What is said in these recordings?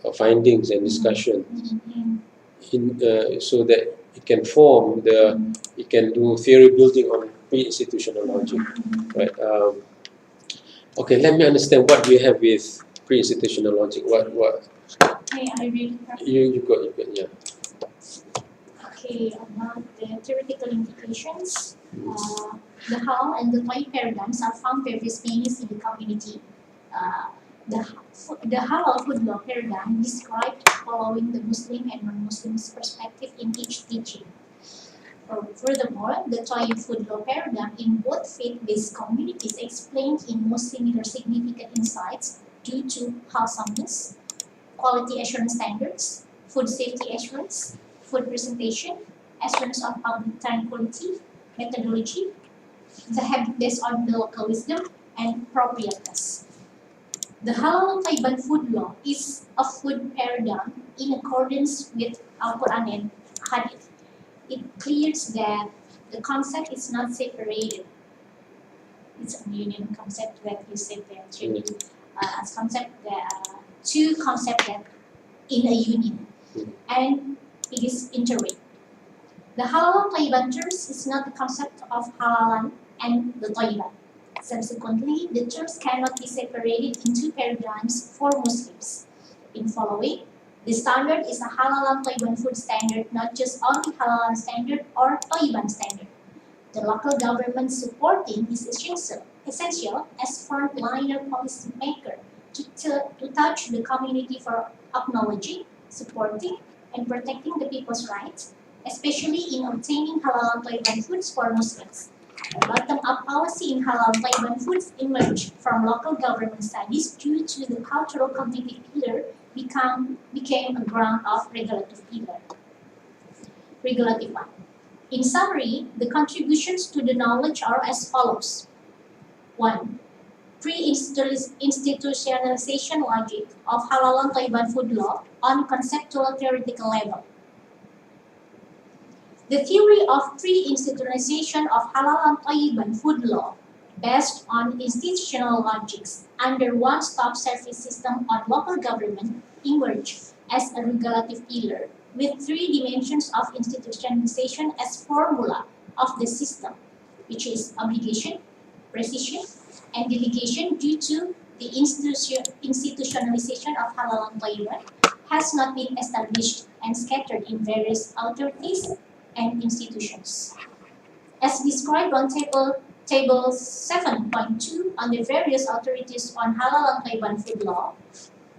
your findings and discussions, so that it can form it can do theory building on pre-institutional logic, right? Okay, let me understand what we have with pre-institutional logic. What? Hey, I read it. You got, yeah. Okay, about the theoretical implications, the halal and the Toyyiban paradigms are found various meanings in the community. The halal food law paradigm described following the Muslim and non-Muslims perspective in each teaching. Furthermore, the Toyyiban food law paradigm in both faith-based communities explained in most similar significant insights due to wholesomeness, quality assurance standards, food safety assurance, food presentation, assurance of public tranquility, methodology, the habit based on the local wisdom, and appropriateness. The halal Thayyiban food law is a food paradigm in accordance with Al-Quran and Hadith. It clears that the concept is not separated. It's a union concept that you said there, two concepts that in a union, and it is interlinked. The halal Thayyiban terms is not the concept of halalan and the Thayyiban. Subsequently, the terms cannot be separated into paradigms for Muslims. In following, the standard is a halalan Thayyiban food standard, not just only halalan standard or Thayyiban standard. The local government supporting is essential as frontliner policy maker to touch the community for acknowledging, supporting, and protecting the people's rights, especially in obtaining halal Thayyiban foods for Muslims. The bottom-up policy in halal Thayyiban foods emerged from local government studies due to the cultural cognitive pillar became a ground of regulative pillar. Regulative one. In summary, the contributions to the knowledge are as follows. 1. Pre-institutionalization logic of halal and Thayyiban food law on conceptual theoretical level. The theory of pre-institutionalization of halal and Thayyiban food law based on institutional logics under one-stop service system on local government emerged as a regulative pillar with 3 dimensions of institutionalization as formula of the system, which is obligation, precision, and delegation due to the institutionalization of halal and Thayyiban has not been established and scattered in various authorities and institutions. As described on table 7.2 on the various authorities on halal and Thayyiban food law,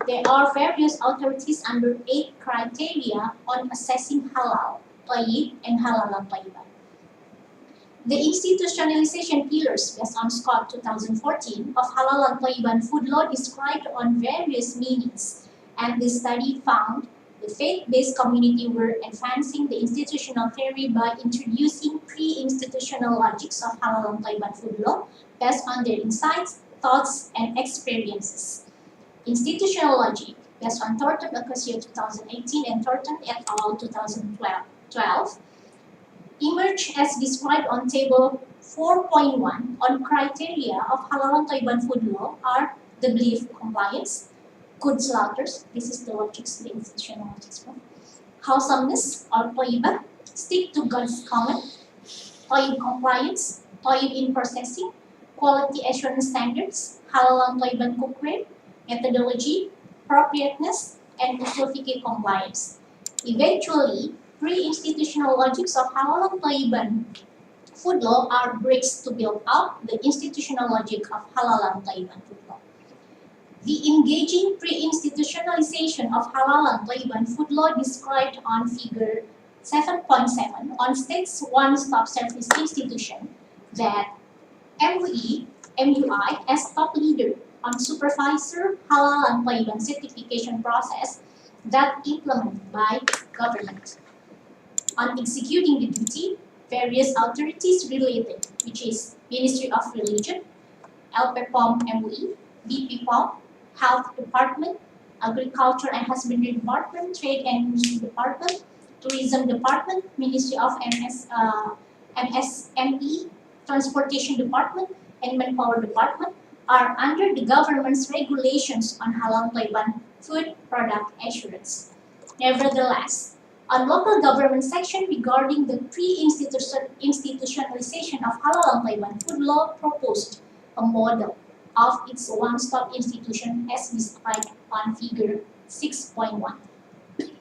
there are various authorities under 8 criteria on assessing halal, Thayyib, and halal and Thayyiban. The institutionalization pillars based on Scott 2014 of halal and Thayyiban food law described on various meanings, and the study found the faith-based community were advancing the institutional theory by introducing pre-institutional logics of halal and Thayyiban food law based on their insights, thoughts, and experiences. Institutional logic based on Thornton Acacia 2018 and Thornton et al. 2012 emerged as described on table 4.1 on criteria of halal and Thayyiban food law are the belief compliance, good slaughters, this is the logics, the institutional logics one, wholesomeness or Thayyiban, stick to God's command, Thayyib compliance, Thayyib in processing, quality assurance standards, halal and Thayyiban cookware, methodology, appropriateness, and usul compliance. Eventually, pre-institutional logics of halal and Thayyiban food law are bricks to build up the institutional logic of halal and Thayyiban food law. The engaging pre-institutionalization of halal and Thayyiban food law described on figure 7.7 on state's one-stop service institution that MUI as top leader on supervisor halal and Thayyiban certification process that implemented by government. On executing the duty, various authorities related, which is Ministry of Religion, LPPOM MUI, BPPOM, Health Department, Agriculture and Husbandry Department, Trade and Industry Department, Tourism Department, Ministry of MSME, Transportation Department, and Manpower Department, are under the government's regulations on halal Thayyiban food product assurance. Nevertheless, on local government section regarding the pre-institutionalization of halal and Thayyiban food law proposed a model of its one-stop institution as described on figure 6.1,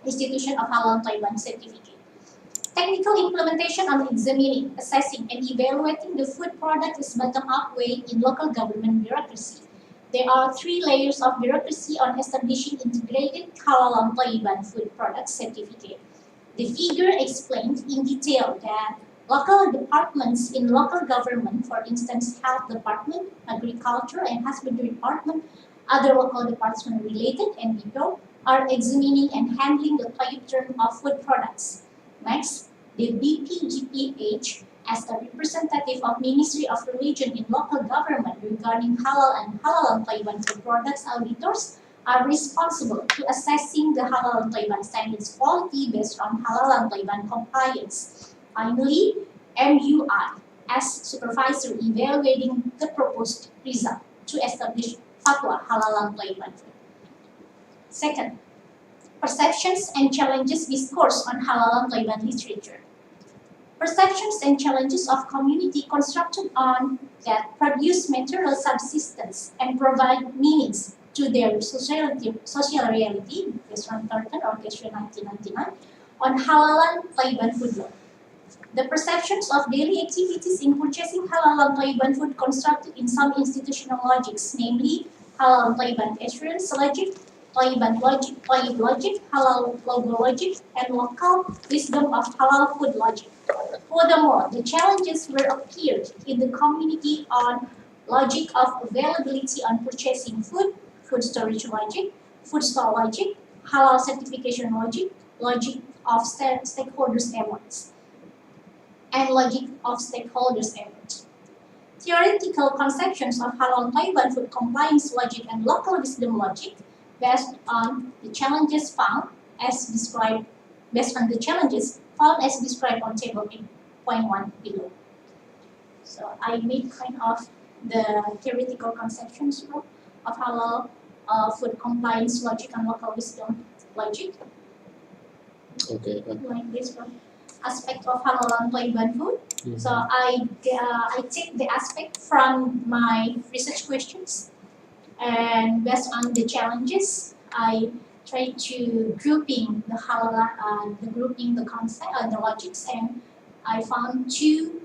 institution of halal and Thayyiban certificate. Technical implementation on examining, assessing, and evaluating the food product is bottom-up way in local government bureaucracy. There are 3 layers of bureaucracy on establishing integrated halal and Thayyiban food product certificate. The figure explains in detail that local departments in local government, for instance, health department, agriculture and husbandry department, other local departments related and depot, are examining and handling the Tayyib term of food products. Next, the BPGPH, as the representative of Ministry of Religion in local government regarding halal and Thayyiban food products auditors, are responsible to assessing the halal and Thayyiban standards quality based on halal and Thayyiban compliance. Finally, MUI, as supervisor evaluating the proposed result to establish fatwa halal and Thayyiban food. Second, perceptions and challenges discourse on halal and Thayyiban literature. Perceptions and challenges of community constructed on that produce material subsistence and provide meanings to their social reality, question 13 or question 1999, on halal and Thayyiban food law. The perceptions of daily activities in purchasing halal and Thayyiban food constructed in some institutional logics, namely halal and Thayyiban assurance logic, Thayyiban logic, Tayyib logic, halal logo logic, and local wisdom of halal food logic. Furthermore, the challenges were appeared in the community on logic of availability on purchasing food, food storage logic, food store logic, halal certification logic, logic of stakeholders' efforts, and logic of stakeholders' efforts. Theoretical conceptions of halal and Thayyiban food compliance logic and local wisdom logic based on the challenges found as described on table 8.1 below. So I made kind of the theoretical conceptions of halal food compliance logic and local wisdom logic. Okay. Like this one. Aspect of halal and Thayyiban food. Mm-hmm. So I take the aspect from my research questions, and based on the challenges, I try to grouping the halal, the concept, the logics, and I found two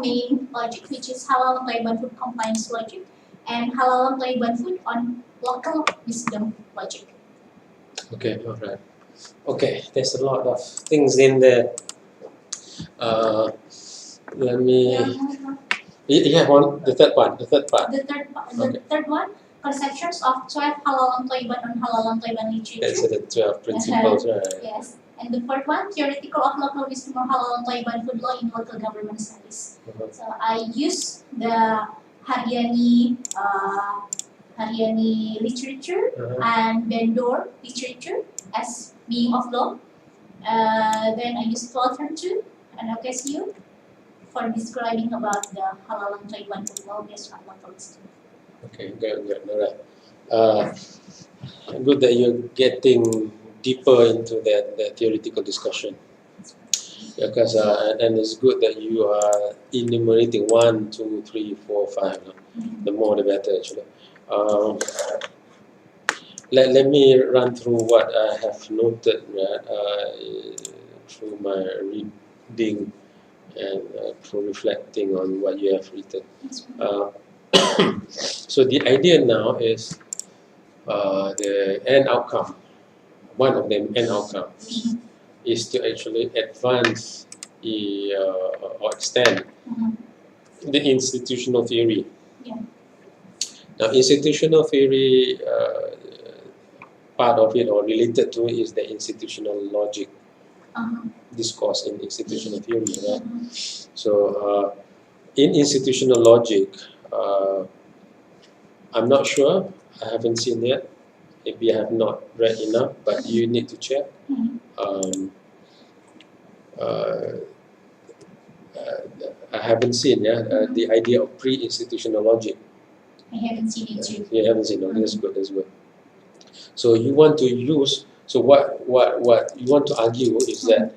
main logic, which is halal and Thayyiban food compliance logic, and halal and Thayyiban food on local wisdom logic. Okay, all right. Okay, there's a lot of things in there. Let me. Yeah, the third part. The third one, conceptions of 12 halal and Thayyiban on halal and Thayyiban literature. That's the 12 principles, right? Yes. And the fourth one, theoretical of local wisdom of halal and Thayyiban food law in local government studies. So I use the Haryani literature and Bendor literature as being of law. Then I use 1232 and OKSU for describing about the halal and Thayyiban food law based on local wisdom. Okay, good, all right. Good that you're getting deeper into that theoretical discussion. Because and it's good that you are enumerating 1, 2, 3, 4, 5. No? The more the better, actually. Let me run through what I have noted through my reading and through reflecting on what you have written. So the idea now is the end outcome. One of the end outcomes is to actually advance or extend the institutional theory. Yeah. Now, institutional theory, part of it or related to it is the institutional logic discourse in institutional theory, right? So, in institutional logic, I'm not sure, I haven't seen yet. Maybe I have not read enough, but you need to check. I haven't seen the idea of pre-institutional logic. I haven't seen it too. You haven't seen it. That's good. That's good. So you want to use. So what you want to argue is that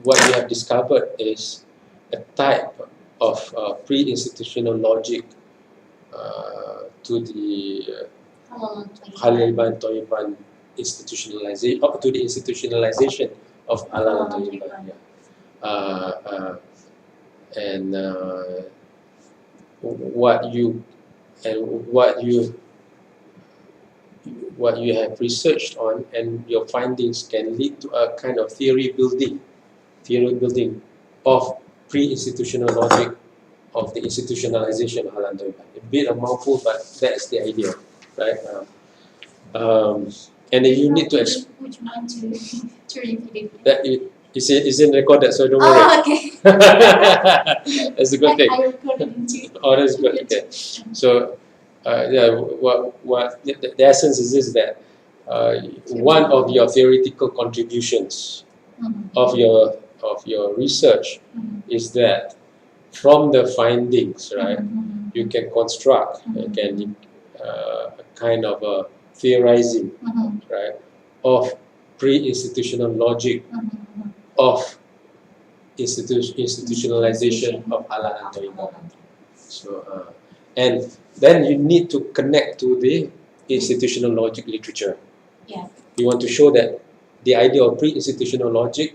what you have discovered is a type of pre-institutional logic to the Thayyiban institutionalization, up to the institutionalization of halal and Thayyiban. Yeah. And what you have researched on, and your findings can lead to a kind of theory building of pre-institutional logic of the institutionalization of halal and Thayyiban. A bit of mouthful, but that's the idea, right? And then you need to would you mind to repeat it? that it's in recorded, so don't worry. Oh, okay. That's a good thing. I recorded it too. Oh, that's good. Okay. So, the essence is this, that one of your theoretical contributions of your research is that from the findings, right, you can construct a kind of a theorizing, right, of pre-institutional logic of institutionalization of halal and Thayyiban. So, and then you need to connect to the institutional logic literature. Yeah. You want to show that the idea of pre-institutional logic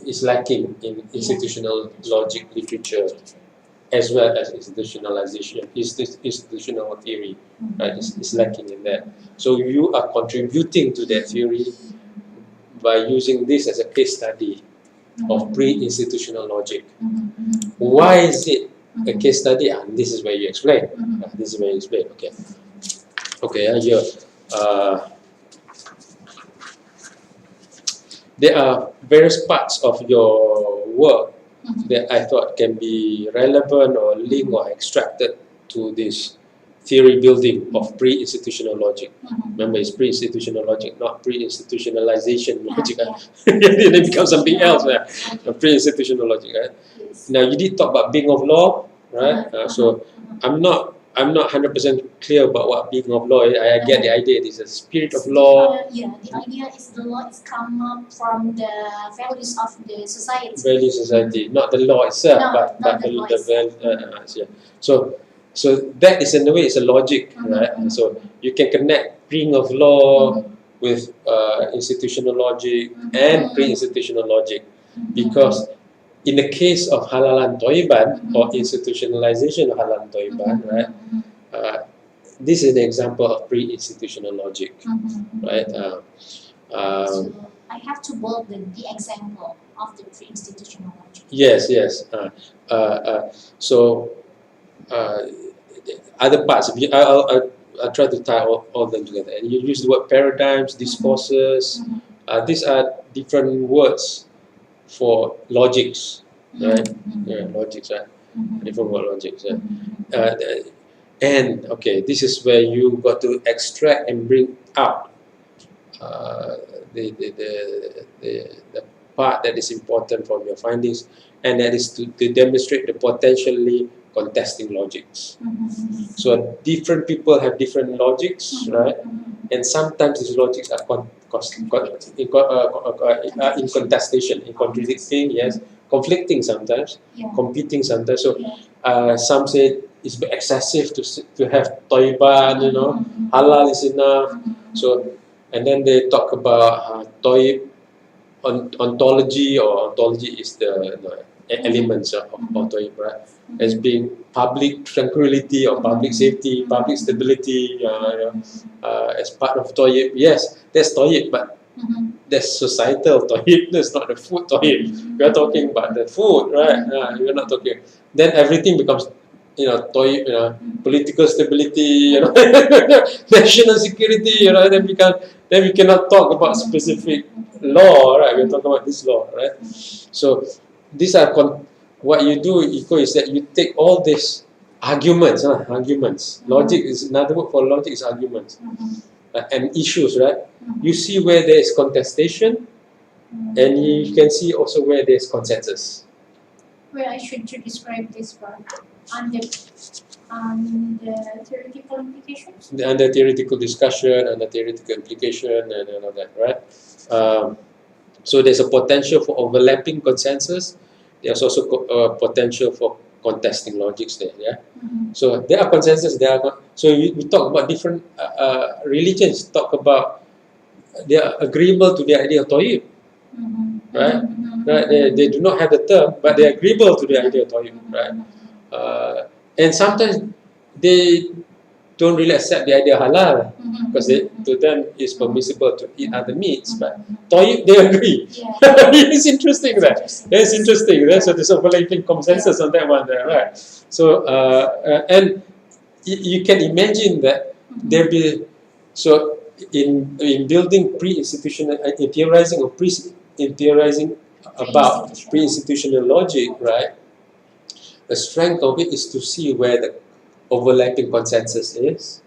is lacking in institutional logic literature, as well as institutionalization, institutional theory, right? It's lacking in that. So you are contributing to that theory by using this as a case study of pre-institutional logic. Why is it a case study? And this is where you explain. This is where you explain. Okay. Okay. Here, there are various parts of your work that I thought can be relevant or linked or extracted to this theory building of pre-institutional logic. Remember, it's pre-institutional logic, not pre-institutionalization logic. Then it becomes something else. Pre-institutional logic. Right? Yes. Now, you did talk about being of law, right? So I'm not 100% clear about what being of law is. I get the idea. It is a spirit of law. Yeah, the idea is the law is come up from the values of the society. Value society, not the law itself, but the value. Yeah. So that is, in a way, it's a logic, right? So you can connect being of law with institutional logic and pre-institutional logic, because in the case of halal and Thayyiban, or institutionalization of halal and Thayyiban, right? This is an example of pre-institutional logic, right? So I have to bold the example of the pre-institutional logic. Yes, yes. Other parts, I'll try to tie all them together. And you use the word paradigms, discourses. These are different words for logics, right? Yeah, logics, right? Different word logics. Right? And okay, this is where you got to extract and bring out the part that is important from your findings, and that is to demonstrate the potentially contesting logics. So different people have different logics, right? And sometimes these logics are in contestation, in contradicting, yes, conflicting sometimes, competing sometimes. So some say it's excessive to have Thayyiban, you know, halal is enough. So, and then they talk about ontology, or ontology is the elements of Toyyiban, right? As being public tranquility or public safety, public stability, as part of Toyyib. Yes, that's Toyyib, but that's societal Toyyib. That's not the food Toyyib. We are talking about the food, right? We're not talking. Then everything becomes, Toyyib, political stability, national security, Then we cannot talk about specific law, right? We're talking about this law, right? So these are what you do, is that you take all these arguments. Logic is another word for logic is arguments, and issues, right? You see where there is contestation, and you can see also where there is consensus. Well, I should describe this part on the theoretical implications. Under theoretical discussion, under theoretical implication, and all that, right? So there's a potential for overlapping consensus. There's also potential for contesting logics there. Yeah. So there are consensus. There are so we talk about different religions. Talk about they are agreeable to the idea of Toyyib, right? Right. They do not have the term, but they are agreeable to the idea of Toyyib, right? And sometimes they don't really accept the idea of halal because to them it's permissible to eat other meats, but Toyyib they agree. It's interesting that. It's interesting. So there's overlapping consensus on that one there, right? So and you can imagine that there be so in building pre-institutional theorizing or theorizing about pre-institutional logic, right? The strength of it is to see where the overlapping consensus is,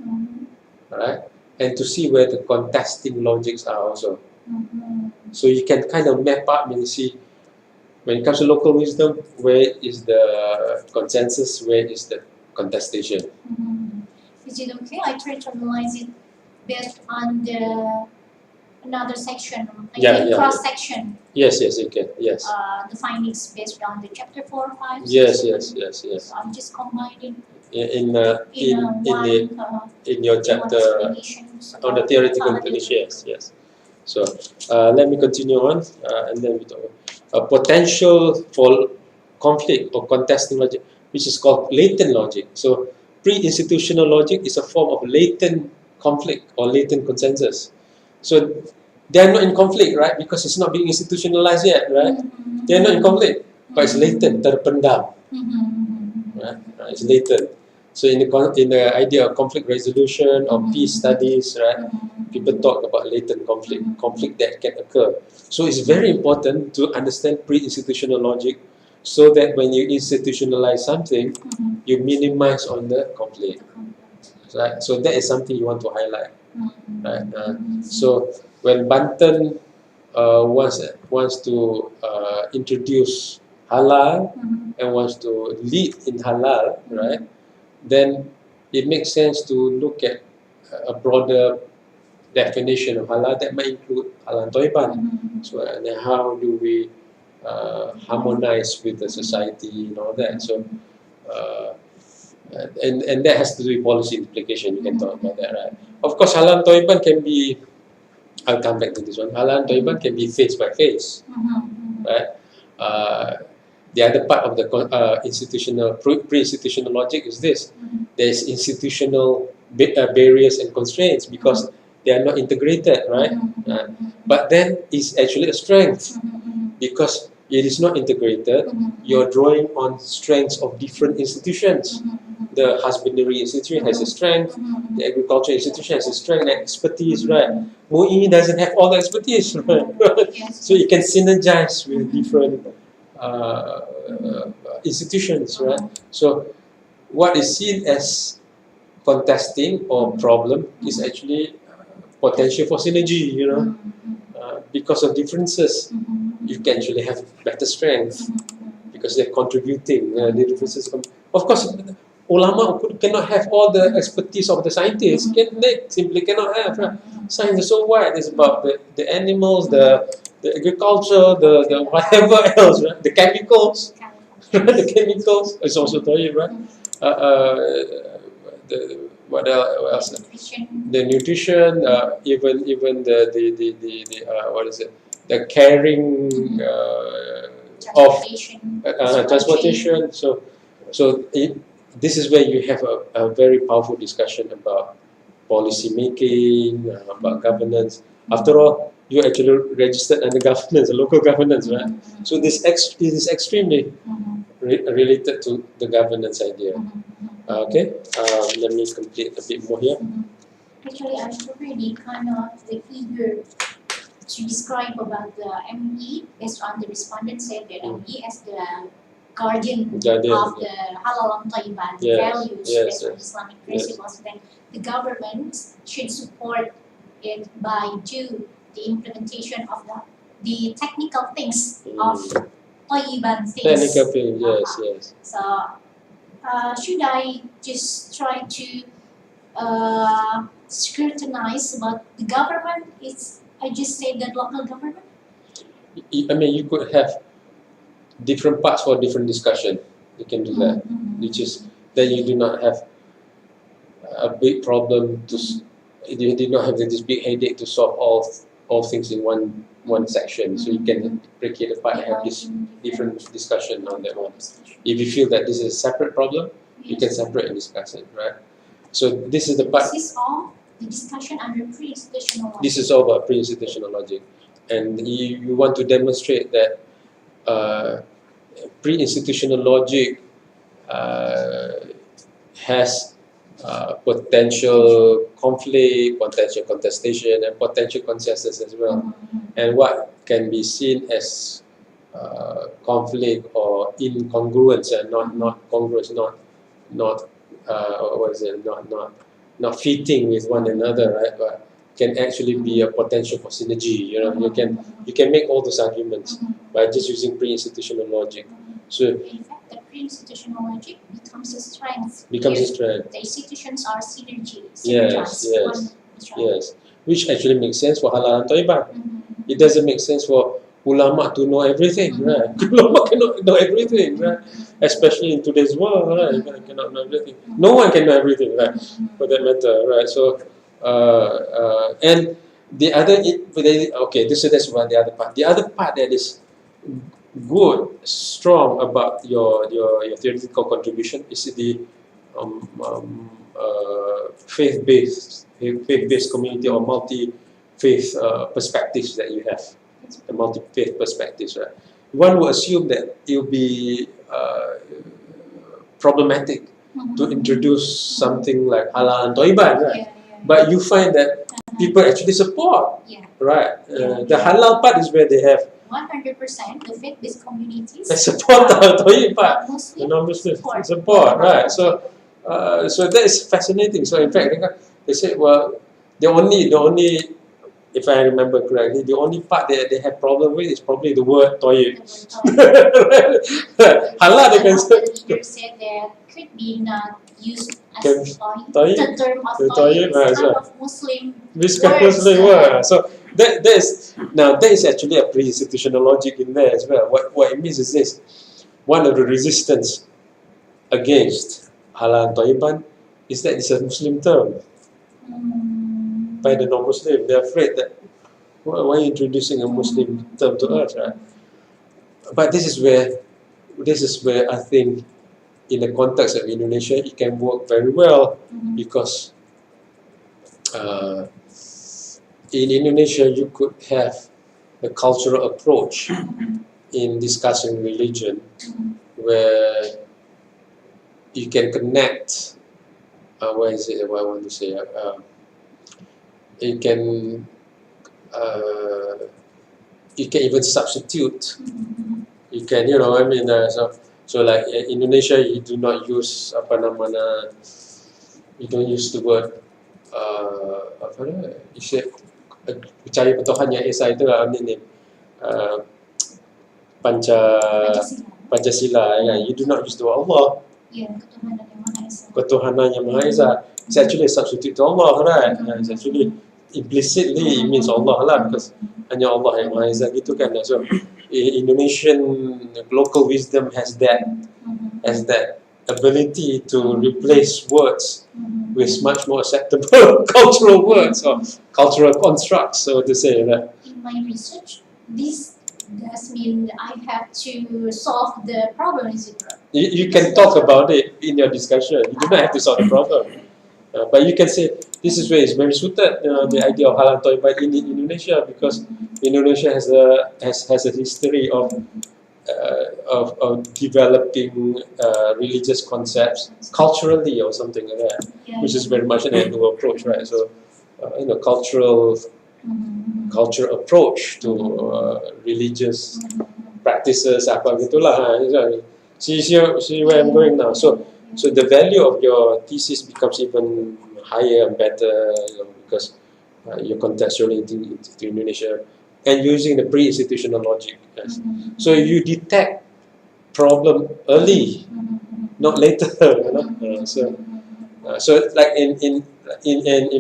right? And to see where the contesting logics are also. So you can kind of map out and see when it comes to local wisdom, where is the consensus, where is the contestation. Is it okay? I try to analyze it based on the another section, cross section. Yes, you can. Yes. The findings based on the chapter 4 or 5. Yes. So I'm just combining in your chapter on the theoretical implication. Yes. So let me continue on, and then we talk about potential for conflict or contesting logic, which is called latent logic. So pre-institutional logic is a form of latent conflict or latent consensus. So they are not in conflict, right? Because it's not being institutionalized yet, right? They are not in conflict, but it's latent, terpendam, right? It's latent. So in the idea of conflict resolution or peace studies, right? People talk about latent conflict that can occur. So it's very important to understand pre-institutional logic, so that when you institutionalize something, you minimize on the conflict. Right? So that is something you want to highlight. Right? So when Banten wants to introduce halal and wants to lead in halal, right? Then it makes sense to look at a broader definition of halal that might include halal Thayyiban. So and then how do we harmonize with the society and all that. So and that has to do with policy implication. You can talk about that, right? Of course, halal Thayyiban can be. I'll come back to this one. Halal Thayyiban can be phase by phase, right? The other part of the institutional pre-institutional logic is this: there's institutional barriers and constraints because they are not integrated, right? But then it's actually a strength because it is not integrated. You're drawing on strengths of different institutions. The husbandry institution has a strength. The agriculture institution has a strength and expertise, right? MUI doesn't have all the expertise, right? So you can synergize with different institutions, right? So what is seen as contesting or problem is actually potential for synergy, you know, because of differences. You can actually have better strength because they're contributing. The differences, of course, ulama cannot have all the expertise of the scientists. They simply cannot have. Right? Science is so wide. It's about the animals, the agriculture, the whatever else, right? The chemicals. The chemicals is also Toyyiban, right? What else? The nutrition, even the what is it? The carrying of transportation. So this is where you have a very powerful discussion about policy making, about governance. After all, you actually registered under governance, local governance, right? So this is extremely related to the governance idea. Okay, let me complete a bit more here. Actually, I'm really kind of eager to describe about the ME based on the respondent said that ME as the guardian of the halal and Thayyiban values based on Islamic principles. Then the government should support it by do the implementation of the technical things of Thayyiban things. Technical thing, yes, yes. So, should I just try to scrutinize about the government? I just say that local government. I mean, you could have different parts for different discussion. You can do that, which is then you do not have a big problem to. You did not have this big headache to solve all things in one section. So you can break it apart and have this different discussion on that one. If you feel that this is a separate problem, you can separate and discuss it, right? So this is the part. This is all the discussion under pre-institutional logic. This is all about pre-institutional logic, and you want to demonstrate that pre-institutional logic has potential conflict, potential contestation, and potential consensus as well. And what can be seen as conflict or incongruence and not congruous, not fitting with one another, right? But can actually be a potential for synergy. You know, you can make all those arguments by just using pre-institutional logic. So in fact, the pre-institutional logic becomes a strength. becomes a if strength. The institutions are synergized. Yes. Which actually makes sense for halal and Toyyiban. It doesn't make sense for ulama to know everything, right? Ulama cannot know everything, right? Especially in today's world, right? You cannot know everything. No one can know everything, right? For that matter, right? So, and the other, okay, that's one. The other part. The other part that is good, strong about your theoretical contribution is the faith-based community or multi-faith perspectives that you have. The multi-faith perspectives, right? One would assume that it will be problematic to introduce something like halal and Toyyiban, right? But you find that people actually support, right? The halal part is where they have 100% the faith-based communities. They support the Toyyiban, the non-Muslims support, right? So that is fascinating. So in fact, they say, well, the only, if I remember correctly, the only part that they have problem with is probably the word Toyyib. Halal, they can say. The said that could be not used as Toyyib. the term of Toyyib is kind of Muslim. This kind of Muslim word. So that is actually a pre-institutional logic in there as well. What it means is this: one of the resistance against halal and Toyyiban is that it's a Muslim term. By the non-Muslim, they're afraid that why are you introducing a Muslim term to us, right? But this is where I think, in the context of Indonesia, it can work very well because in Indonesia you could have a cultural approach in discussing religion where you can connect. What I want to say? You can even substitute. You can, so like in Indonesia, you do not use you don't use the word percaya pada Tuhan yang Esa itu Pancasila. You do not use the word Allah. Ketuhanan yang Maha Esa. It's actually a substitute to Allah, right? It's actually implicitly it means Allah lah, because hanya Allah yang Maha Esa gitu kan. So Indonesian local wisdom has that ability to replace words with much more acceptable cultural words or cultural constructs, so to say. Right? In my research, this does mean I have to solve the problem, is it right? You can talk about it in your discussion. You do not have to solve the problem. But you can say this is where it's very suited, the idea of halal Toyyiban in Indonesia, because Indonesia has a history of developing religious concepts culturally or something like that, which is very much an Hindu approach, right? So, culture approach to religious practices, apa gitulah. See where I'm going now. So the value of your thesis becomes even higher and better, because you're contextualizing into Indonesia and using the pre-institutional logic. Yes. So you detect problem early, not later. So like in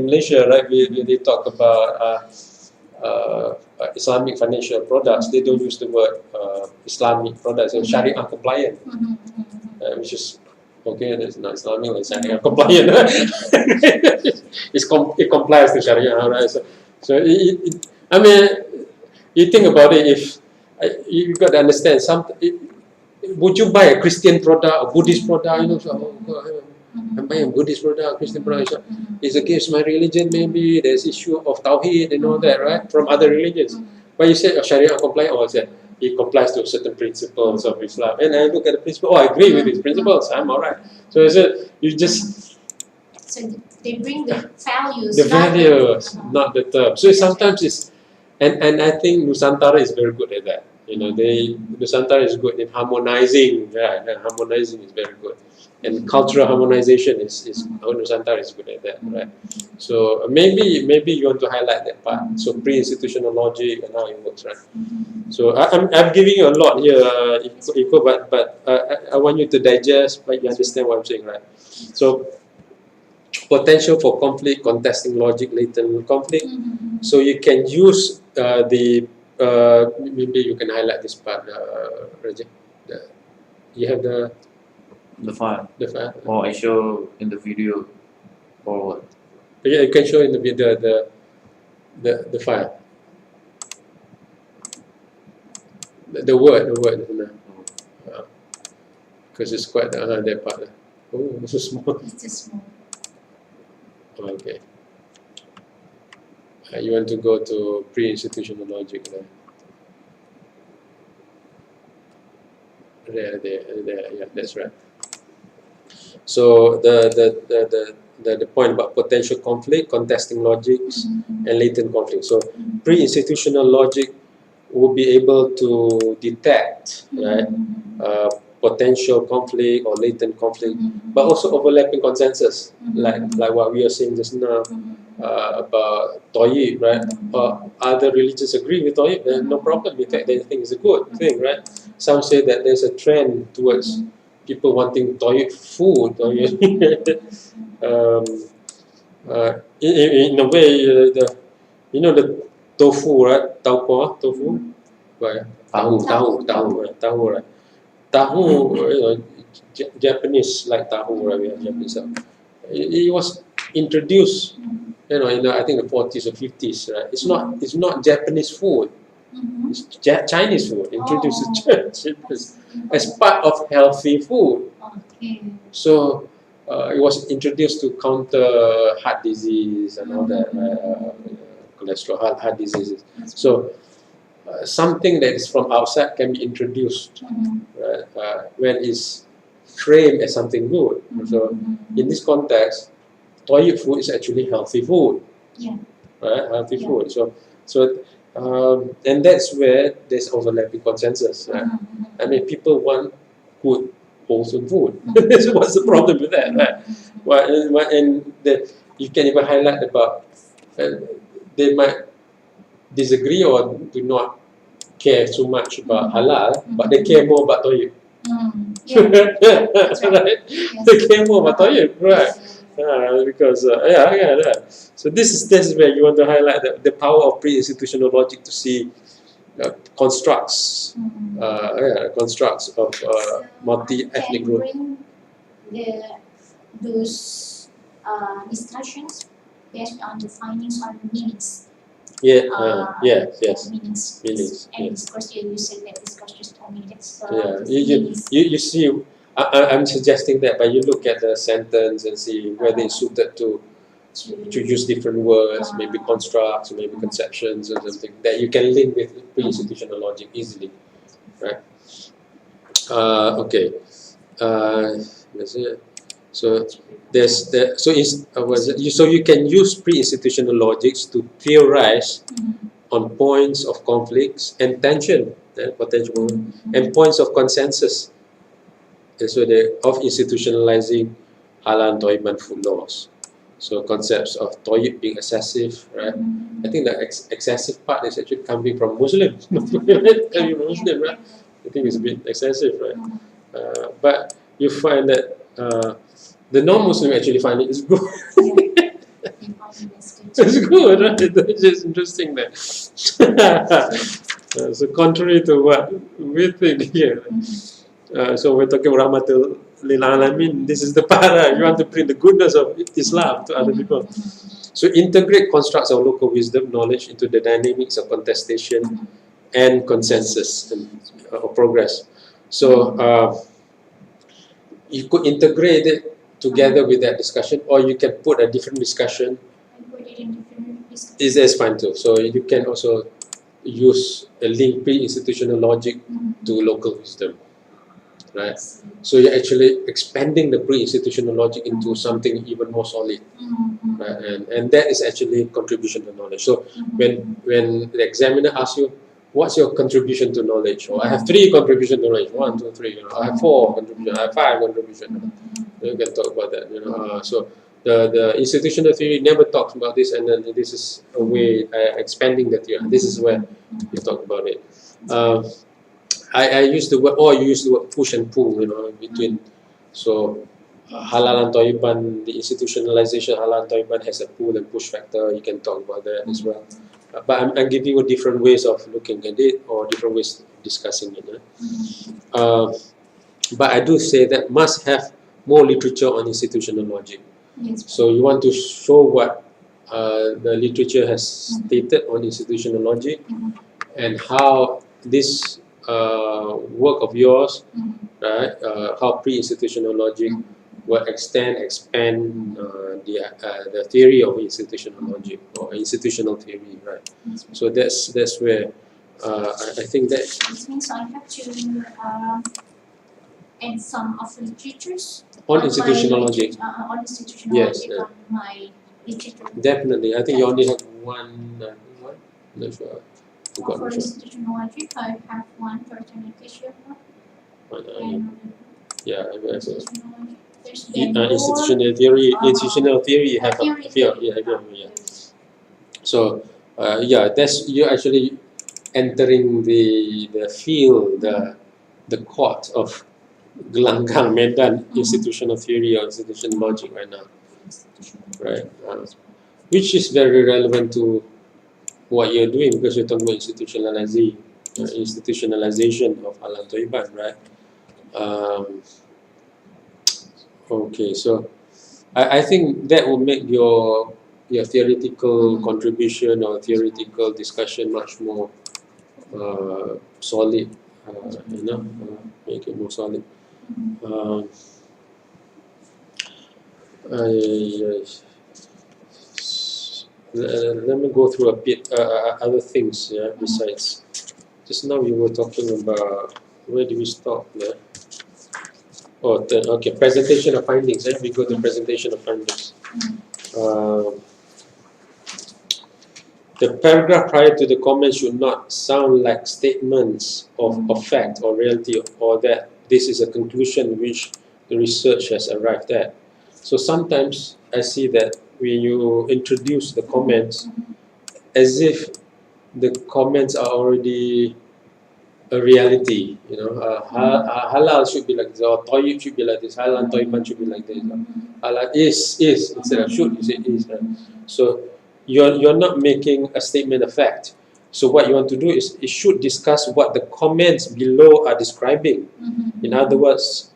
Malaysia, right? They talk about Islamic financial products. They don't use the word Islamic products, so Sharia compliant, which is okay. That's not Islamic, it's Sharia compliant. It complies to Sharia, right? So I mean, you think about it. If you got to understand would you buy a Christian product, a Buddhist product? You know, so, I'm buying a Buddhist product, Christian product. It's against my religion, maybe. There's issue of Tawheed and all that, right? From other religions. But you say Sharia compliant, or say it complies to certain principles of Islam. And I look at the principle, I agree with these principles, I'm alright. So is it, you just... So they bring the values. The values, not the term. So sometimes it's... And I think Nusantara is very good at that. You know, Nusantara is good in harmonizing. Yeah, harmonizing is very good. And cultural harmonization Nusantara is good at that, right? So maybe you want to highlight that part. So pre-institutional logic and how it works, right? So I'm giving you a lot here, Iko, but I want you to digest, but you understand what I'm saying, right? So potential for conflict, contesting logic, latent conflict. So you can use maybe you can highlight this part, Raja. You have the file. The file. Or I show in the video, or what? Yeah, you can show in the video the file. The word, because it's quite that part. Oh, it's so small. It's just small. Okay. You want to go to pre-institutional logic there. There, yeah, that's right. So the point about potential conflict, contesting logics, and latent conflict. So pre-institutional logic will be able to detect, right, potential conflict or latent conflict, but also overlapping consensus, like what we are saying just now about Toyyib, right? Other religions agree with Toyyib, then no problem. In fact, they think it's a good thing, right? Some say that there's a trend towards people wanting Toyyib food, in a way, the tofu, right? Tofu, right? Tahu, right? Tahu, Japanese like tahu, right? We have Japanese. It was introduced, in I think the 40s or 50s, right? It's not Japanese food. It's Chinese food introduced to church as part of healthy food. So it was introduced to counter heart disease and all that, cholesterol, heart diseases. So something that is from outside can be introduced, right, when it's framed as something good. So in this context, Toyyib food is actually healthy food, right? Healthy food. So and that's where there's overlapping consensus. Right? I mean, people want good, wholesome food. So what's the problem with that, right? And you can even highlight about they might disagree or do not care so much about halal, but they care more about Toyyib. Right? They care more about Toyyib, right? Because so this is where you want to highlight the power of pre-institutional logic to see constructs of multi-ethnic group. Bring those discussions based on the findings on meanings. Yes. Meanings. And this question you said that this question is only you see. I'm suggesting that, but you look at the sentence and see whether it's suited to use different words, maybe constructs, maybe conceptions or something that you can link with pre-institutional logic easily, right? Okay. That's it. So so you can use pre-institutional logics to theorize on points of conflicts and tension, potential, and points of consensus. And so of institutionalizing halal and Thayyiban food laws. So concepts of Toyyib being excessive, right? I think the excessive part is actually coming from Muslims, right? I think it's a bit excessive, right? But you find that the non-Muslim actually find it is good. It's good, right? It's just interesting that. So contrary to what we think here, so we're talking rahmatul lil alamin. This is the para. You want to bring the goodness of Islam to other people. So integrate constructs of local wisdom knowledge into the dynamics of contestation and consensus and progress. So you could integrate it together with that discussion, or you can put a different discussion. Is fine too. So you can also use a link pre-institutional logic to local wisdom, right? So you're actually expanding the pre-institutional logic into something even more solid, right? And that is actually contribution to knowledge. So when the examiner asks you, what's your contribution to knowledge? Or I have 3 contributions to knowledge. 1, 2, 3. I have 4 contributions. I have 5 contributions. You can talk about that. So the institutional theory never talks about this, and then this is a way expanding the theory. This is where you talk about it. I use the word, or you use the word push and pull. Between. So halal and Thayyiban, the institutionalization halal and Thayyiban has a pull and push factor. You can talk about that as well. But I'm giving you different ways of looking at it, or different ways of discussing it. But I do say that must have more literature on institutional logic. Yes. So you want to show what the literature has stated on institutional logic, and how this work of yours, right, how pre-institutional logic will expand the theory of institutional logic, or institutional theory, right? So that's where I think that. This means I have to add some of the literatures On institutional logic. On institutional Yes, logic on my literature. Definitely. I think you only have one. Not sure. For institutional logic, I have one for communication. Yeah, I guess. Institutional logic. There's Institutional theory. Institutional theory. You have a fear. Yeah. So that's you actually entering the field, the court of gelanggang medan institutional theory or institutional logic right now, right? Which is very relevant to what you're doing, because you're talking about institutionalization of halal Thayyiban, right? Okay, so I think that will make your theoretical contribution or theoretical discussion much more solid, make it more solid. Let me go through a bit other things, besides. Just now we were talking about, where do we stop? Okay, presentation of findings. We go to presentation of findings. The paragraph prior to the comment should not sound like statements of fact or reality, or that this is a conclusion which the research has arrived at. So sometimes I see that when you introduce the comments, as if the comments are already a reality, halal should be like this, or Tayyib should be like this, halal and Thayyiban should be like this. Halal is instead of should, you say is. Right? So you're not making a statement of fact. So what you want to do is it should discuss what the comments below are describing. In other words,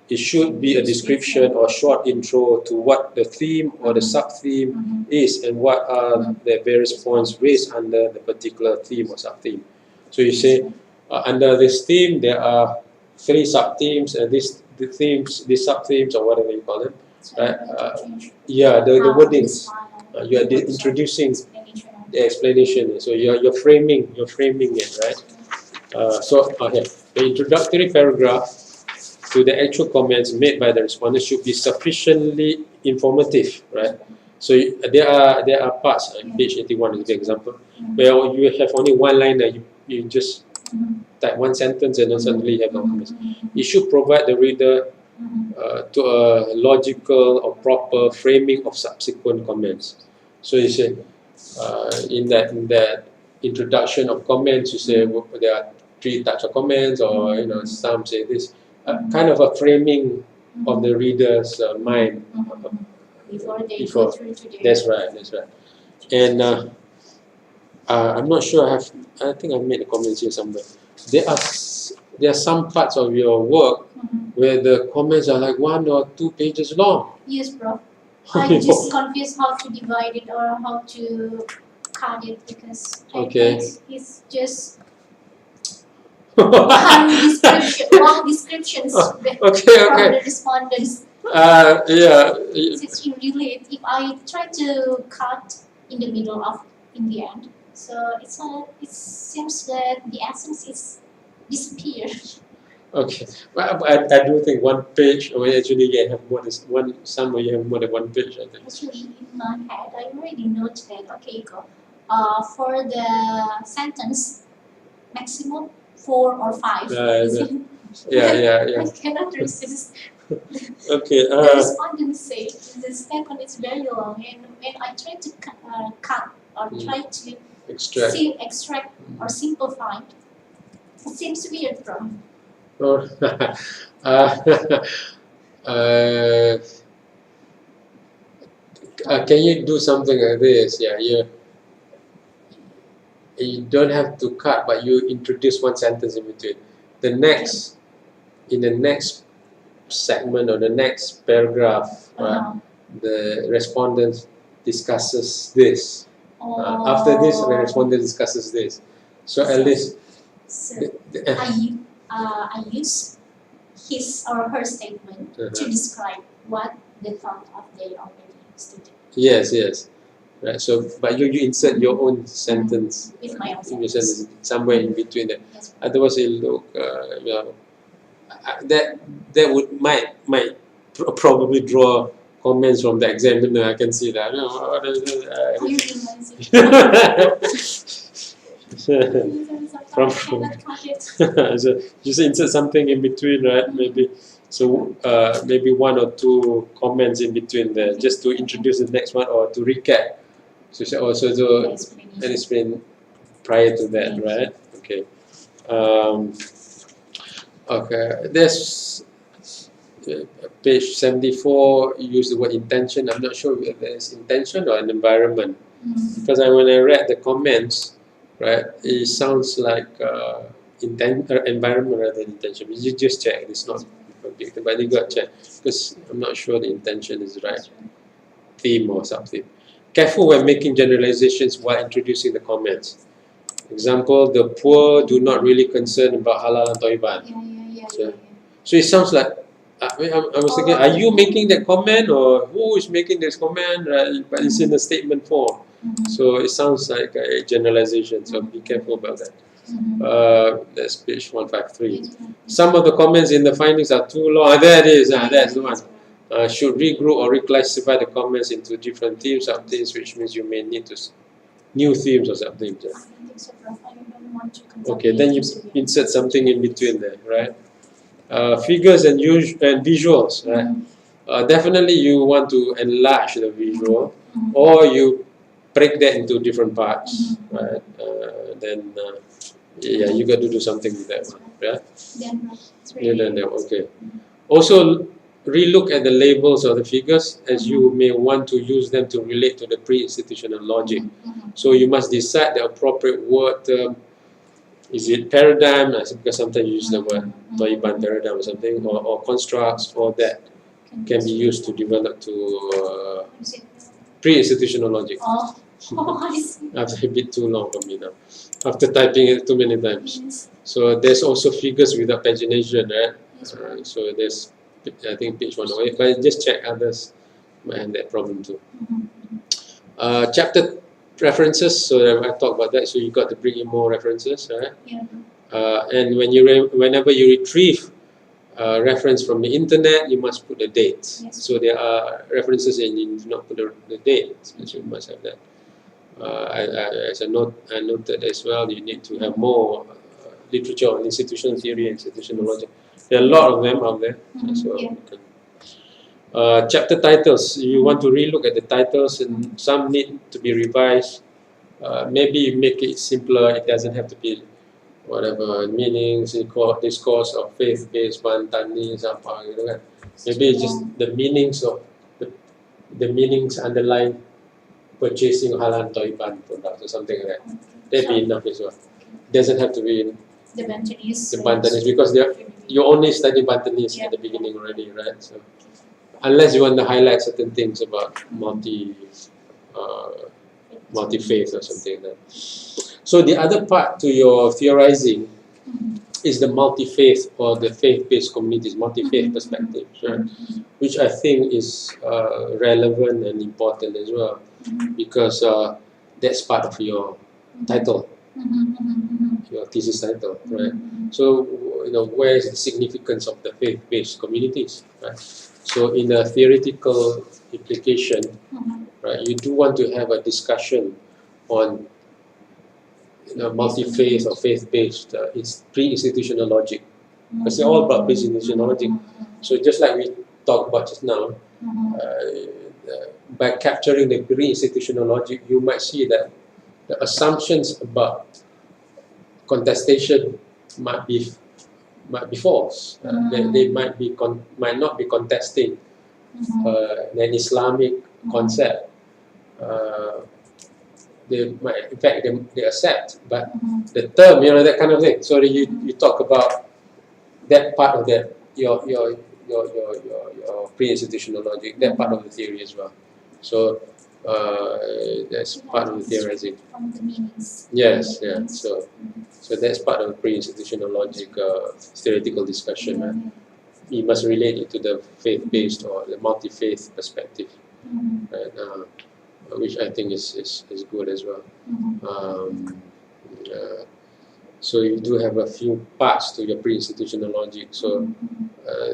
it should be a description or short intro to what the theme or the sub-theme is, and what are the various points raised under the particular theme or sub-theme. So you say, under this theme there are 3 sub-themes, and these sub-themes, or whatever you call them, right? The wordings. You are introducing the explanation. So you're framing it, right? The introductory paragraph to the actual comments made by the respondent should be sufficiently informative, right? So there are parts, page 81 is the example, where you have only one line that you just type one sentence and then suddenly you have the comments. It should provide the reader to a logical or proper framing of subsequent comments. So you say, in that introduction of comments, you say there are 3 types of comments, or some say this, kind of a framing of the reader's mind Before they before. go through to their That's right. And I'm not sure. I think I made a comment here somewhere. There are some parts of your work where the comments are like 1 or 2 pages long. Yes, bro. I just confused how to divide it or how to cut it, because I Okay. think it's just long descriptions from the respondents. Yeah. It's irrelate if I try to cut in the middle of in the end. So it seems that the essence is disappeared. Okay, but I do think 1 page, or actually you have more than one. Some you have more than 1 page. I think. Actually, in my head, I already noted that. Okay, go. For the sentence, maximum 4 or 5. Yeah. I cannot resist. Okay. The respondents say the statement is very long, and when I try to cut or try to extract or simplify, it seems weird, bro. Oh, can you do something like this? Yeah, you don't have to cut, but you introduce 1 sentence in between. In the next segment or the next paragraph, the respondent discusses this. After this, the respondent discusses this. So at least. So I use his or her statement to describe what the thought of they already stated. Yes. Right. So, but you insert your own sentence. With my own sentence somewhere in between that. Yes. Otherwise, it look that might probably draw comments from the examiner. I can see that. So just insert something in between, right? Maybe so. Maybe 1 or 2 comments in between there, just to introduce the next one or to recap. So also to explain prior to that, right? Okay. Okay. There's page 74. You use the word intention. I'm not sure whether it's intention or an environment, because when I read the comments, right, it sounds like environment rather than intention. You just check. It's not objective, but you got to check, because I'm not sure the intention is right. Theme or something. Careful when making generalizations while introducing the comments. Example: the poor do not really concern about halal and Thayyiban. So it sounds like I was thinking, are you making that comment, or who is making this comment? Right? But it's in a statement form, so it sounds like a generalization. So be careful about that. That's page 153. Some of the comments in the findings are too long. There it is. That's the one. Should regroup or reclassify the comments into different themes, sub-themes, which means you may need to new themes or something. Okay, then you insert something in between there, right? Figures and visuals, right? Definitely you want to enlarge the visual, or you break that into different parts, right? Then you got to do something with that one, right? Okay. Also, relook at the labels of the figures, as you may want to use them to relate to the pre-institutional logic. So you must decide the appropriate word term. Is it paradigm? Because sometimes you use the word Toyyiban paradigm or something, or constructs, or that can be used to develop to pre-institutional logic. That's a bit too long for me now, after typing it too many times. So there's also figures without pagination, right? So there's, I think, page 108. But just check, others might have that problem too. Chapter references. So I talked about that. So you got to bring in more references, right? And whenever you retrieve reference from the internet, you must put the date. So there are references and you do not put the date. So you must have that. As I noted as well, you need to have more literature on institutional theory and institutional logic. There are a lot of them out there. Chapter titles, you want to relook at the titles, and some need to be revised. Maybe make it simpler. It doesn't have to be whatever meanings, discourse of faith-based Banten ni apa gitu kan. Maybe it's just the meanings of the meanings underlying purchasing halal Thayyiban products or something like that. That'd be enough as well. Doesn't have to be The Bantenese. the Bantenese because you only study Bantenese at the beginning already, right? So unless you want to highlight certain things about multi-faith or something like that. So the other part to your theorizing is the multi-faith or the faith-based communities, multi-faith perspective, right? Which I think is relevant and important as well, because that's part of your title, your thesis title, right? So where is the significance of the faith-based communities, right? So in a theoretical implication, right, you do want to have a discussion on multi-faith or faith-based, it's pre-institutional logic. Because they're all about pre-institutional logic. So just like we talked about just now, by capturing the pre-institutional logic, you might see that the assumptions about contestation might be false. They might not be contesting an Islamic concept. They might, in fact, they accept, but the term, that kind of thing. So you talk about that part of that your pre-institutional logic, that part of the theory as well. So that's part of the theorizing. From the meanings. Yes, yeah. So that's part of the pre-institutional logic theoretical discussion. Right? You must relate it to the faith-based or the multi-faith perspective, right? Which I think is good as well. So you do have a few parts to your pre-institutional logic. So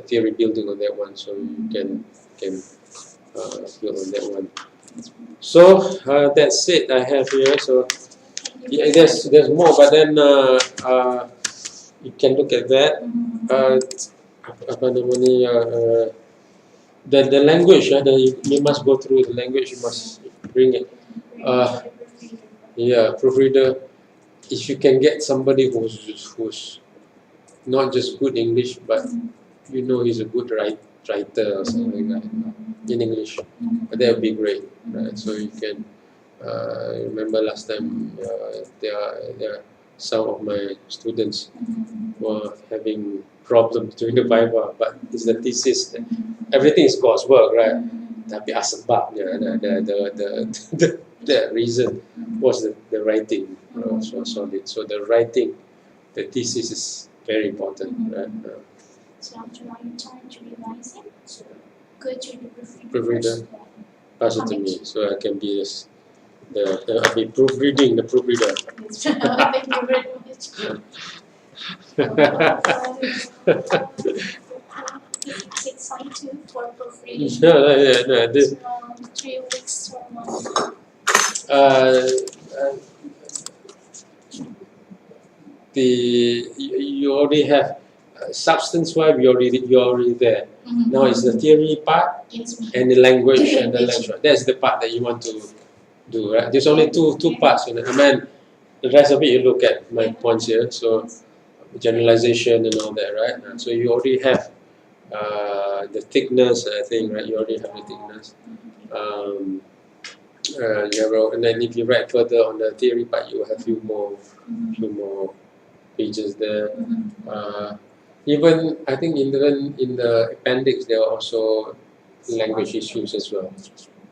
theory building on that one, so you can build on that one. So that's it I have here. So yeah, there's more, but then you can look at that. Apa namanya? The language, you must go through the language. You must bring it. Yeah, proofreader. If you can get somebody who's not just good English, but he's a good writer or something like that in English, that would be great. Right? So you can remember last time there are some of my students were having problems during the Viva, but it's the thesis. Everything is God's work, right? Tapi asbabnya, the reason was the writing was solid. So the writing, the thesis is very important, right? So after my time to revise it, so go to the proofreader, pass it to me, so I can be I'll be proofreading the proofreader. Thank you very much. It's exciting for proofreading. No. 3 weeks or 1 month. You already have substance-wise. You're already there. Now it's the theory part and the language and the language. That's the part that you want to do. Right? There's only two parts. And then the rest of it you look at my points here. So generalization and all that, right? So you already have the thickness. I think, right? You already have the thickness. And then if you write further on the theory part, you have few more pages there. Even I think even in the appendix there are also language issues as well.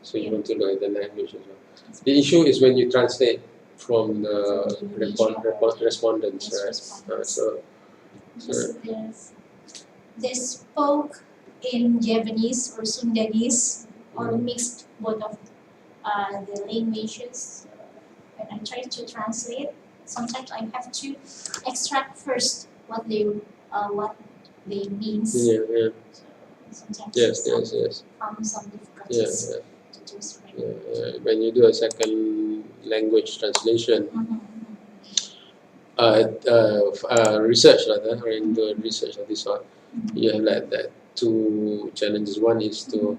So you want to look at the language as well. The issue is when you translate from the respondents, right? They spoke in Javanese or Sundanese or mixed both of the languages. When I try to translate, sometimes I have to extract first what they mean. Yeah. So sometimes Yes. some difficulties to just write. When you do a second language translation, research rather, or in the research of this sort, you have like that two challenges. One is to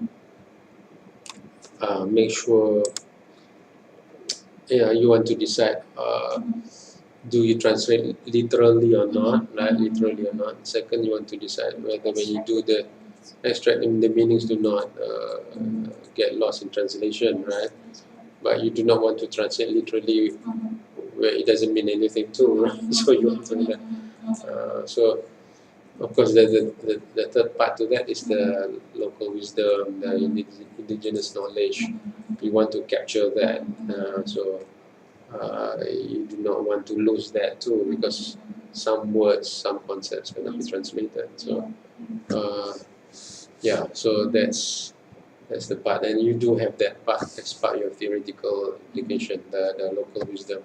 make sure you want to decide do you translate literally or not, right? Literally or not. Second, you want to decide whether when you do the extract, the meanings do not get lost in translation, right? But you do not want to translate literally where it doesn't mean anything too, right? So you want to do that. So of course, the third part to that is the local wisdom, the indigenous knowledge. You want to capture that. So you do not want to lose that too, because some words, some concepts cannot be translated. So yeah, so that's the part, and you do have that part as part of your theoretical application, the local wisdom.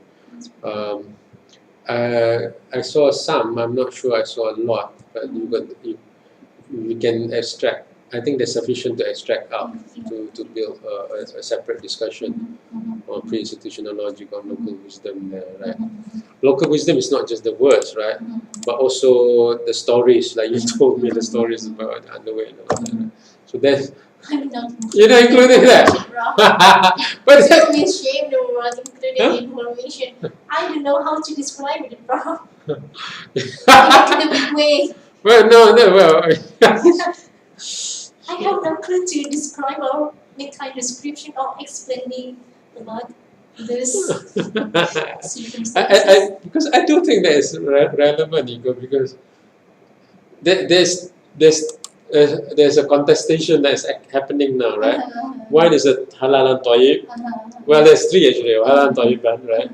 I saw some. I'm not sure I saw a lot, but you can extract. I think that's sufficient to extract out to build a separate discussion on pre-institutional logic on local wisdom there, right? Local wisdom is not just the words, right? But also the stories, like you told me the stories about the underwear and all that. Right? So that's I'm not you're not including that. But Tell me shame the word included information. I don't know how to describe it, bro. In a big way. well, well. I have no clue to describe or make kind of description or explaining about this circumstances. Because I do think that is relevant, Nico, because there's a contestation that's happening now, right? One is a halal and toyib. Well, there's three actually, halal and Thayyiban, right?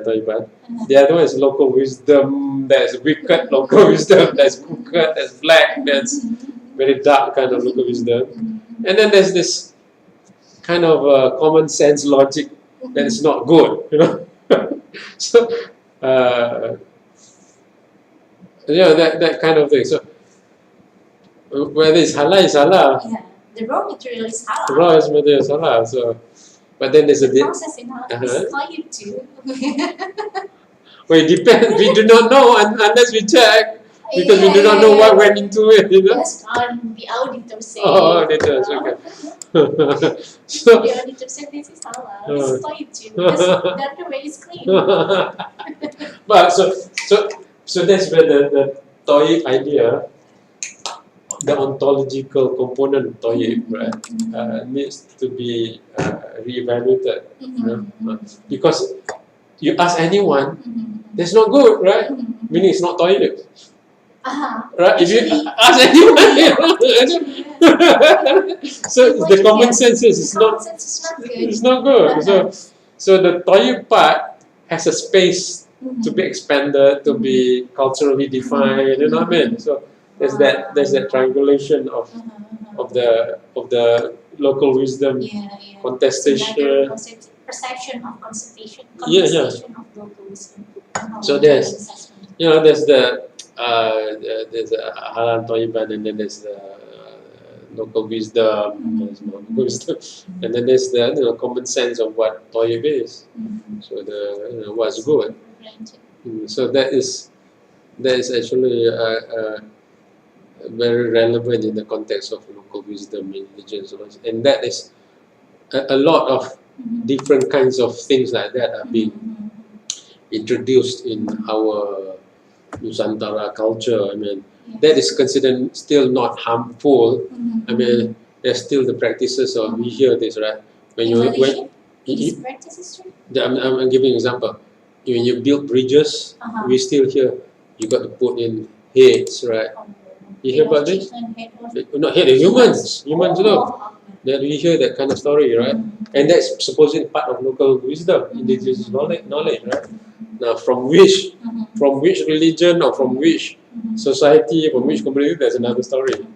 Thayyiban. The other one is local wisdom. There's wicked local wisdom. There's crooked. There's black. There's very dark kind of local wisdom. And then there's this kind of common sense logic that is not good, you know. So yeah, that kind of thing. So whether it's halal, it's halal. Yeah, the raw material is halal. The raw material is halal. So, but then there's The process in halal is tayyib too. Well, it depends. We do not know unless we check, because we do not know what went into it. You know? Yes, the auditor said. Oh, auditors, okay. So the auditor said this is halal. It's tayyib too. Because the other way is clean. But so that's where the tayyib idea, the ontological component of tayyib, right, needs to be reevaluated. Because you ask anyone, that's not good, right? Meaning it's not tayyib. Right? If you ask anyone, so the common sense is it's not good. So the tayyib part has a space to be expanded, to be culturally defined. You know what I mean? So there's that triangulation of the local wisdom contestation. Perception of contestation of local wisdom. So there's the halal Toyyiban, and then there's the local wisdom, and then there's the common sense of what Toyyib is. So the what's good. So that is actually very relevant in the context of local wisdom, indigenous knowledge, and that is a lot of different kinds of things like that are being introduced in our Nusantara culture. I mean, that is considered still not harmful. I mean, there's still the practices of, we hear this, right? I'm giving an example. When you build bridges, we still hear you got to put in heads, right? You hear about this? Not head, humans too. That we hear that kind of story, right? And that's supposedly part of local wisdom, indigenous knowledge, right? Now, from which religion or from which society, from which community, there's another story.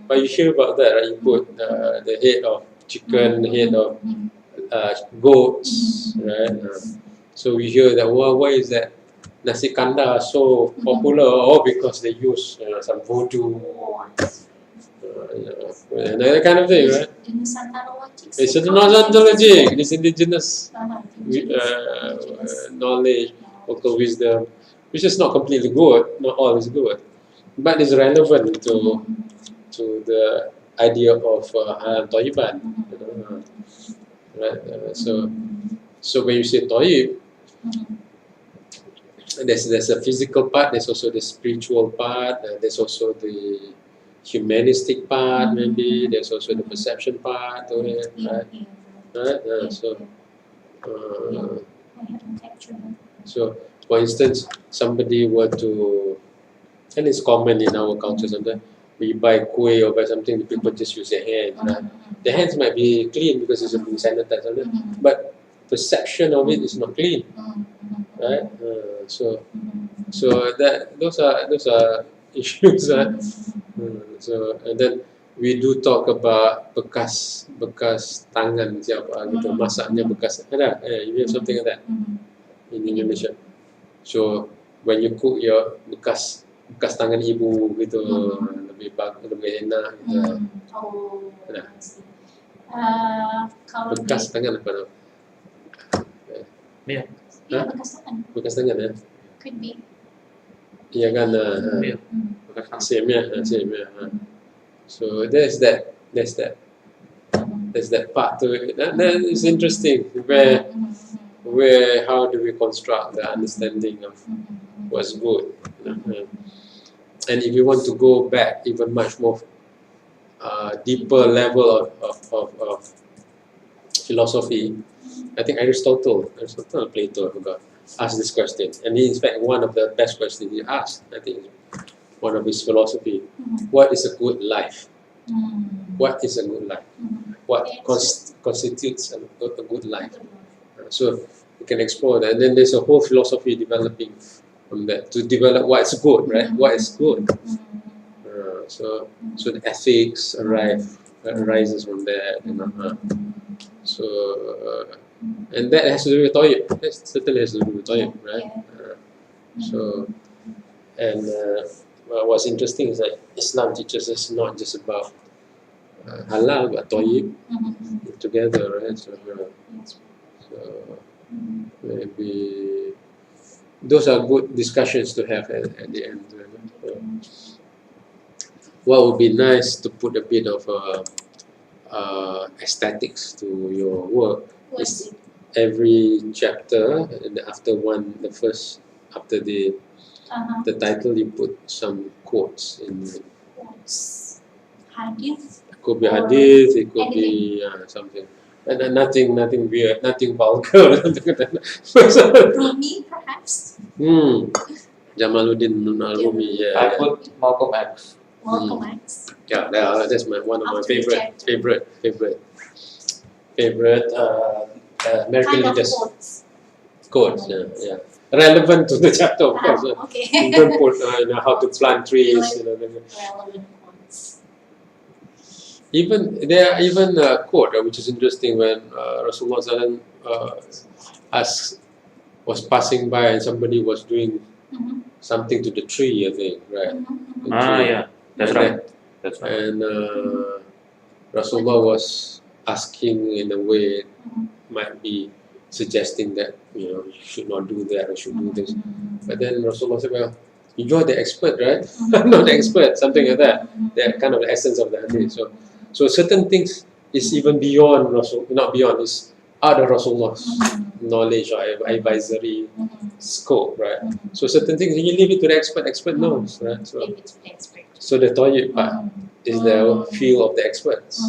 But you hear about that, right? You put the head of chicken, the head of goats, right? So we hear that, well, why is that nasi kandar so popular? Oh, because they use some voodoo. That kind of thing, right? It's a Nusantara logic, it's indigenous knowledge, local wisdom, which is not completely good, not all is good, but it's relevant to the idea of Thayyiban. Right? So when you say Tayyib, there's a physical part, there's also the spiritual part, there's also the humanistic part, maybe there's also the perception part to it, right? Right? So for instance, somebody were to, and it's common in our culture sometimes, we buy kuih or buy something, the people just use their hands, right? The hands might be clean because it's being sanitized, but perception of it is not clean, right? So those are issues. So and then we do talk about bekas tangan siapa gitu, masaknya bekas ada. You have something like that in Indonesia. So when you cook your bekas tangan ibu gitu, lebih enak gitu. Ada. Kalau Bekas tangan apa? Iya. Bekas tangan ya? could be. Iya kan? Iya. Same ya. So there's that part to it. That is interesting. Where how do we construct the understanding of what's good? And if you want to go back even much more deeper level of philosophy, I think Aristotle, Plato, I forgot, asked this question, and he, in fact, one of the best questions he asked, I think, one of his philosophy: what is a good life? What is a good life? What constitutes a good life? So you can explore that, and then there's a whole philosophy developing from that to develop what's good, right? What is good? So the ethics arises from that, so and that has to do with Toyyiban. That certainly has to do with Toyyiban, right? So and what's interesting is that Islam teaches us not just about halal but Toyyib together, right? So maybe those are good discussions to have at the end. What would be nice to put a bit of aesthetics to your work is every chapter, and after the title, you put some quotes in it. Hadith. It could be hadith, it could be something. And nothing weird, nothing vulgar. Rumi, perhaps. Jamaluddin Rumi, I yeah. put Malcolm X. Malcolm X. Yeah, that's one of my favorite American Kind of leaders. quotes. Yeah. Relevant to the chapter, of course. Okay. You don't put how to plant trees. Relevant quotes. There are even a quote which is interesting when Rasulullah was passing by and somebody was doing something to the tree, I think, right? The tree. Yeah, that's right. That's right. And Rasulullah was asking in a way might be suggesting that you should not do that or should do this. But then Rasulullah said, well, you're the expert, right? I'm not the expert, something like that. That kind of the essence of the hadith. So certain things is even beyond not beyond, it's out of Rasulullah's knowledge or advisory scope, right? So certain things you leave it to the expert knows, right? So the Toyyib part is the field of the experts.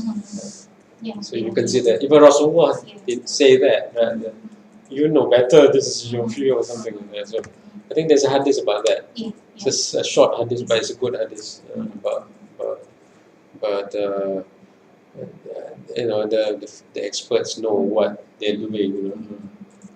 So you can see that even Rasulullah did say that, right? You know better, this is your field or something like that. So I think there's a hadith about that. It's just a short hadith, but it's a good hadith but the experts know what they're doing.